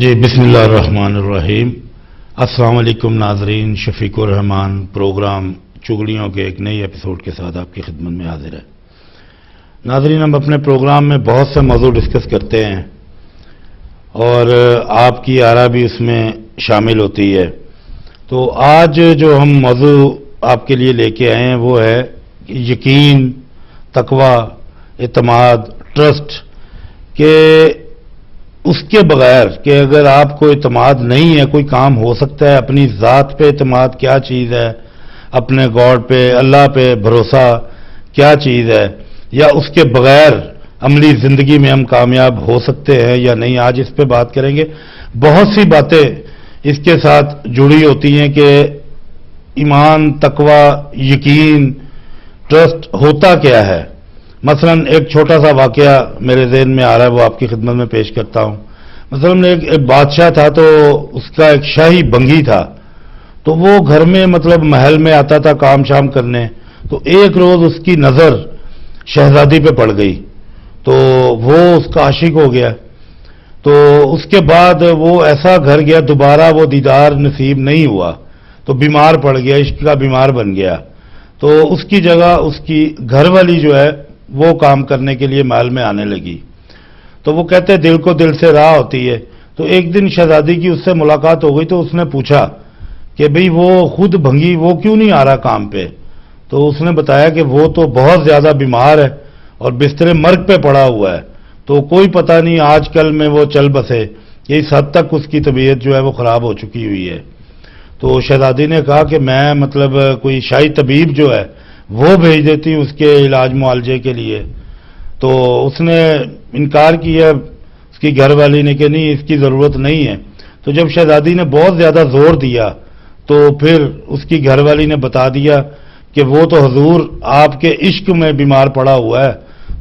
جی بسم اللہ الرحمن الرحیم۔ السلام علیکم ناظرین، شفیق الرحمان پروگرام چگلیوں کے ایک نئی ایپیسوڈ کے ساتھ آپ کی خدمت میں حاضر ہے۔ ناظرین، ہم اپنے پروگرام میں بہت سے موضوع ڈسکس کرتے ہیں اور آپ کی آراء بھی اس میں شامل ہوتی ہے۔ تو آج جو ہم موضوع آپ کے لیے لے کے آئے ہیں وہ ہے یقین، تقوی، اعتماد، ٹرسٹ کہ اس کے بغیر کہ اگر آپ کو اعتماد نہیں ہے کوئی کام ہو سکتا ہے؟ اپنی ذات پہ اعتماد کیا چیز ہے؟ اپنے گاڈ پہ، اللہ پہ بھروسہ کیا چیز ہے؟ یا اس کے بغیر عملی زندگی میں ہم کامیاب ہو سکتے ہیں یا نہیں؟ آج اس پہ بات کریں گے۔ بہت سی باتیں اس کے ساتھ جڑی ہوتی ہیں کہ ایمان، تقوی، یقین، ٹرسٹ ہوتا کیا ہے۔ مثلا ایک چھوٹا سا واقعہ میرے ذہن میں آ رہا ہے، وہ آپ کی خدمت میں پیش کرتا ہوں۔ مثلا ایک بادشاہ تھا، تو اس کا ایک شاہی بنگی تھا، تو وہ گھر میں مطلب محل میں آتا تھا کام شام کرنے۔ تو ایک روز اس کی نظر شہزادی پہ پڑ گئی، تو وہ اس کا عاشق ہو گیا۔ تو اس کے بعد وہ ایسا گھر گیا، دوبارہ وہ دیدار نصیب نہیں ہوا، تو بیمار پڑ گیا، عشق کا بیمار بن گیا۔ تو اس کی جگہ اس کی گھر والی جو ہے وہ کام کرنے کے لیے محل میں آنے لگی۔ تو وہ کہتے دل کو دل سے راہ ہوتی ہے۔ تو ایک دن شہزادی کی اس سے ملاقات ہو گئی، تو اس نے پوچھا کہ بھئی وہ خود بھنگی وہ کیوں نہیں آ رہا کام پہ؟ تو اس نے بتایا کہ وہ تو بہت زیادہ بیمار ہے اور بستر مرگ پہ پڑا ہوا ہے، تو کوئی پتہ نہیں آج کل میں وہ چل بسے، اس حد تک اس کی طبیعت جو ہے وہ خراب ہو چکی ہوئی ہے۔ تو شہزادی نے کہا کہ میں مطلب کوئی شاہی طبیب جو ہے وہ بھیج دیتی ہوں اس کے علاج معالجے کے لیے۔ تو اس نے انکار کیا اس کی گھر والی نے کہ نہیں، اس کی ضرورت نہیں ہے۔ تو جب شہزادی نے بہت زیادہ زور دیا تو پھر اس کی گھر والی نے بتا دیا کہ وہ تو حضور آپ کے عشق میں بیمار پڑا ہوا ہے،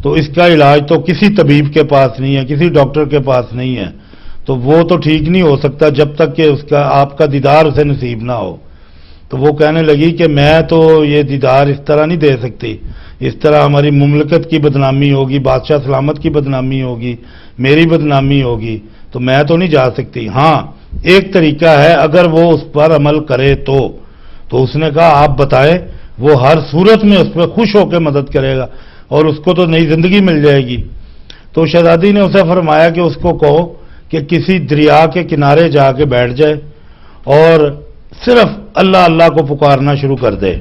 تو اس کا علاج تو کسی طبیب کے پاس نہیں ہے، کسی ڈاکٹر کے پاس نہیں ہے، تو وہ تو ٹھیک نہیں ہو سکتا جب تک کہ اس کا آپ کا دیدار اسے نصیب نہ ہو۔ تو وہ کہنے لگی کہ میں تو یہ دیدار اس طرح نہیں دے سکتی، اس طرح ہماری مملکت کی بدنامی ہوگی، بادشاہ سلامت کی بدنامی ہوگی، میری بدنامی ہوگی، تو میں تو نہیں جا سکتی۔ ہاں ایک طریقہ ہے، اگر وہ اس پر عمل کرے تو اس نے کہا آپ بتائیں۔ وہ ہر صورت میں اس پہ خوش ہو کے مدد کرے گا اور اس کو تو نئی زندگی مل جائے گی۔ تو شہزادی نے اسے فرمایا کہ اس کو کہو کہ کسی دریا کے کنارے جا کے بیٹھ جائے اور صرف اللہ اللہ کو پکارنا شروع کر دے۔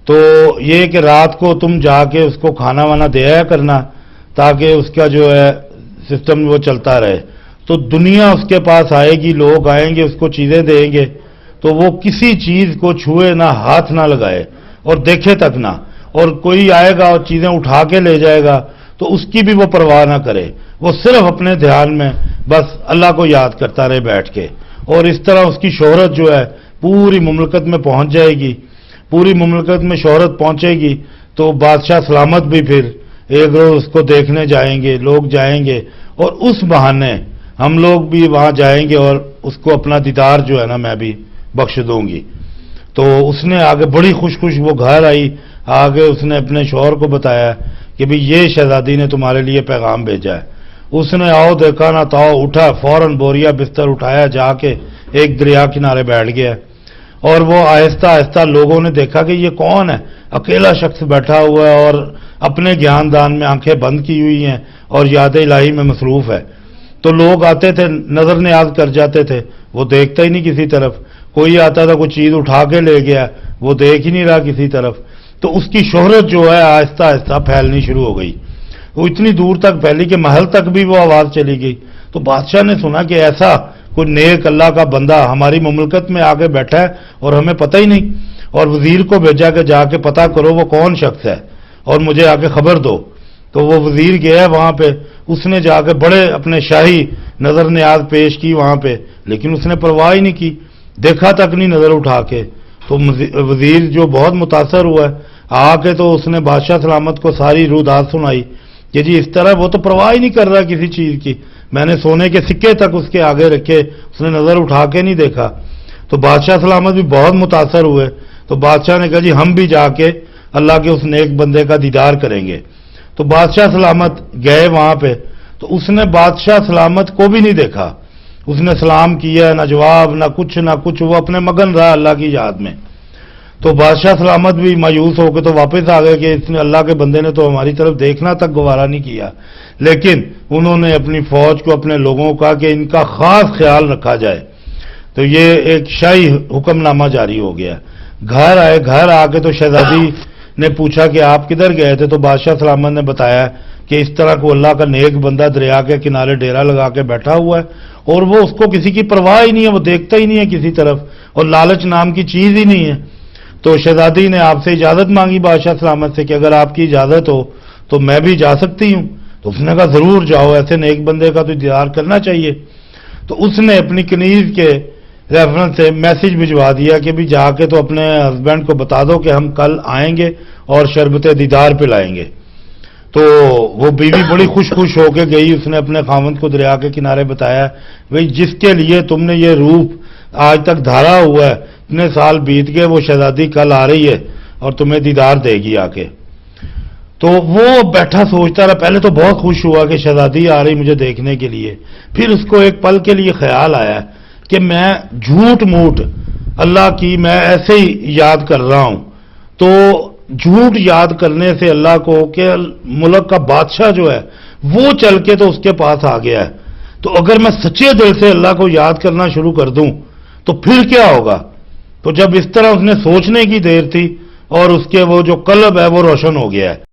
تو یہ کہ رات کو تم جا کے اس کو کھانا وانا دیا کرنا تاکہ اس کا جو ہے سسٹم وہ چلتا رہے۔ تو دنیا اس کے پاس آئے گی، لوگ آئیں گے اس کو چیزیں دیں گے، تو وہ کسی چیز کو چھوئے نہ، ہاتھ نہ لگائے اور دیکھے تک نہ، اور کوئی آئے گا اور چیزیں اٹھا کے لے جائے گا تو اس کی بھی وہ پرواہ نہ کرے، وہ صرف اپنے دھیان میں بس اللہ کو یاد کرتا رہے بیٹھ کے۔ اور اس طرح اس کی شہرت جو ہے پوری مملکت میں پہنچ جائے گی۔ پوری مملکت میں شہرت پہنچے گی تو بادشاہ سلامت بھی پھر ایک روز اس کو دیکھنے جائیں گے، لوگ جائیں گے، اور اس بہانے ہم لوگ بھی وہاں جائیں گے اور اس کو اپنا دیدار جو ہے نا میں بھی بخش دوں گی۔ تو اس نے آگے بڑی خوش وہ گھر آئی، آگے اس نے اپنے شوہر کو بتایا کہ بھی یہ شہزادی نے تمہارے لیے پیغام بھیجا ہے۔ اس نے آؤ دیکھا نہ تاؤ، اٹھا فوراً بوریا بستر اٹھایا، جا کے ایک دریا کنارے بیٹھ گیا، اور وہ آہستہ آہستہ لوگوں نے دیکھا کہ یہ کون ہے، اکیلا شخص بیٹھا ہوا ہے اور اپنے گیان دان میں آنکھیں بند کی ہوئی ہیں اور یاد الہی میں مصروف ہے۔ تو لوگ آتے تھے، نظر نیاز کر جاتے تھے، وہ دیکھتا ہی نہیں کسی طرف۔ کوئی آتا تھا، کوئی چیز اٹھا کے لے گیا، وہ دیکھ ہی نہیں رہا کسی طرف۔ تو اس کی شہرت جو ہے آہستہ آہستہ پھیلنی شروع ہو گئی، وہ اتنی دور تک پھیلی کہ محل تک بھی وہ آواز چلی گئی۔ تو بادشاہ نے سنا کہ ایسا کوئی نیک اللہ کا بندہ ہماری مملکت میں آگے بیٹھا ہے اور ہمیں پتہ ہی نہیں، اور وزیر کو بھیجا کہ جا کے پتہ کرو وہ کون شخص ہے اور مجھے آ کے خبر دو۔ تو وہ وزیر گیا وہاں پہ، اس نے جا کے بڑے اپنے شاہی نظر نیاز پیش کی وہاں پہ، لیکن اس نے پرواہ ہی نہیں کی، دیکھا تک نہیں نظر اٹھا کے۔ تو وزیر جو بہت متاثر ہوا ہے، آ کے تو اس نے بادشاہ سلامت کو ساری رودات سنائی کہ جی اس طرح وہ تو پرواہ ہی نہیں کر رہا کسی چیز کی، میں نے سونے کے سکے تک اس کے آگے رکھے، اس نے نظر اٹھا کے نہیں دیکھا۔ تو بادشاہ سلامت بھی بہت متاثر ہوئے، تو بادشاہ نے کہا جی ہم بھی جا کے اللہ کے اس نیک بندے کا دیدار کریں گے۔ تو بادشاہ سلامت گئے وہاں پہ، تو اس نے بادشاہ سلامت کو بھی نہیں دیکھا، اس نے سلام کیا، نہ جواب نہ کچھ، وہ اپنے مگن رہا اللہ کی یاد میں۔ تو بادشاہ سلامت بھی مایوس ہو کے تو واپس آ گئے کہ اس نے اللہ کے بندے نے تو ہماری طرف دیکھنا تک گوارا نہیں کیا، لیکن انہوں نے اپنی فوج کو، اپنے لوگوں کو کہا کہ ان کا خاص خیال رکھا جائے۔ تو یہ ایک شاہی حکم نامہ جاری ہو گیا۔ گھر آئے، گھر آ کے تو شہزادی نے پوچھا کہ آپ کدھر گئے تھے؟ تو بادشاہ سلامت نے بتایا کہ اس طرح کو اللہ کا نیک بندہ دریا کے کنارے ڈیرا لگا کے بیٹھا ہوا ہے، اور وہ اس کو کسی کی پرواہ ہی نہیں ہے، وہ دیکھتا ہی نہیں ہے کسی طرف، اور لالچ نام کی چیز ہی نہیں ہے۔ تو شہزادی نے آپ سے اجازت مانگی بادشاہ سلامت سے کہ اگر آپ کی اجازت ہو تو میں بھی جا سکتی ہوں؟ تو اس نے کہا ضرور جاؤ، ایسے نیک بندے کا تو دیدار کرنا چاہیے۔ تو اس نے اپنی کنیز کے ریفرنس سے میسج بھجوا دیا کہ بھی جا کے تو اپنے ہسبینڈ کو بتا دو کہ ہم کل آئیں گے اور شربت دیدار پلائیں گے۔ تو وہ بیوی بڑی خوش ہو کے گئی، اس نے اپنے خاوند کو دریا کے کنارے بتایا، بھئی جس کے لیے تم نے یہ روپ آج تک دھارا ہوا ہے، اتنے سال بیت گئے، وہ شہزادی کل آ رہی ہے اور تمہیں دیدار دے گی آ کے۔ تو وہ بیٹھا سوچتا رہا، پہلے تو بہت خوش ہوا کہ شہزادی آ رہی مجھے دیکھنے کے لیے، پھر اس کو ایک پل کے لیے خیال آیا کہ میں جھوٹ موٹ اللہ کی میں ایسے ہی یاد کر رہا ہوں، تو جھوٹ یاد کرنے سے اللہ کو کہ ملک کا بادشاہ جو ہے وہ چل کے تو اس کے پاس آ گیا ہے، تو اگر میں سچے دل سے اللہ کو یاد کرنا شروع کر دوں تو پھر کیا ہوگا؟ تو جب اس طرح اس نے سوچنے کی دیر تھی اور اس کے وہ جو قلب ہے وہ روشن ہو گیا ہے۔